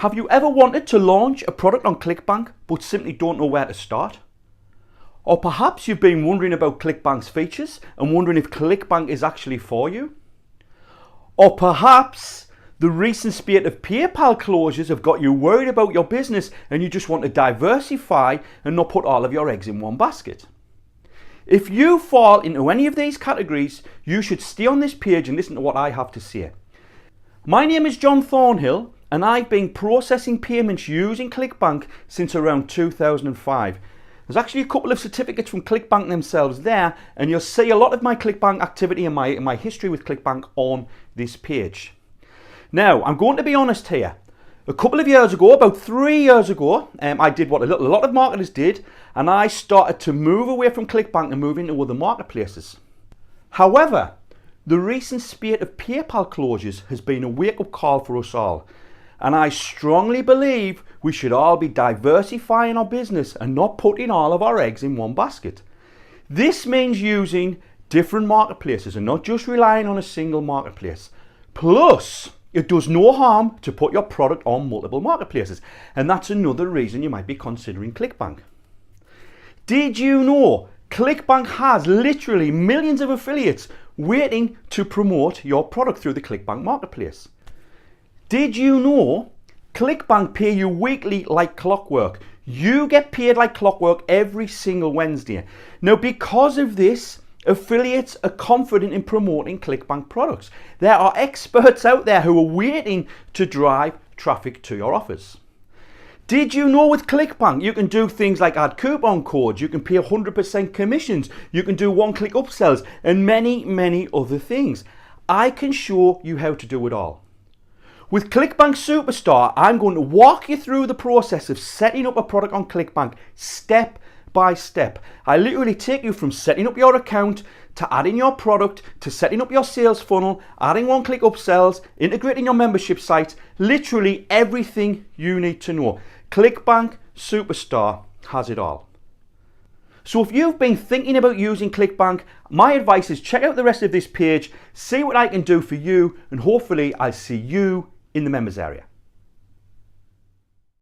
Have you ever wanted to launch a product on ClickBank but simply don't know where to start? Or perhaps you've been wondering about ClickBank's features and wondering if ClickBank is actually for you? Or perhaps the recent spate of PayPal closures have got you worried about your business and you just want to diversify and not put all of your eggs in one basket. If you fall into any of these categories, you should stay on this page and listen to what I have to say. My name is John Thornhill and I've been processing payments using ClickBank since around 2005. There's actually a couple of certificates from ClickBank themselves there, and you'll see a lot of my ClickBank activity and my history with ClickBank on this page. Now, I'm going to be honest here. A couple of years ago, about 3 years ago, I did what a lot of marketers did, and I started to move away from ClickBank and move into other marketplaces. However, the recent spate of PayPal closures has been a wake-up call for us all. And I strongly believe we should all be diversifying our business and not putting all of our eggs in one basket. This means using different marketplaces and not just relying on a single marketplace. Plus, it does no harm to put your product on multiple marketplaces. And that's another reason you might be considering ClickBank. Did you know ClickBank has literally millions of affiliates waiting to promote your product through the ClickBank marketplace? Did you know ClickBank pay you weekly like clockwork? You get paid like clockwork every single Wednesday. Now, because of this, affiliates are confident in promoting ClickBank products. There are experts out there who are waiting to drive traffic to your offers. Did you know with ClickBank you can do things like add coupon codes, you can pay 100% commissions, you can do one-click upsells, and many other things? I can show you how to do it all. With ClickBank Superstar, I'm going to walk you through the process of setting up a product on ClickBank step by step. I literally take you from setting up your account to adding your product, to setting up your sales funnel, adding one-click upsells, integrating your membership site, literally everything you need to know. ClickBank Superstar has it all. So if you've been thinking about using ClickBank, my advice is check out the rest of this page, see what I can do for you, and hopefully I'll see you in the members area.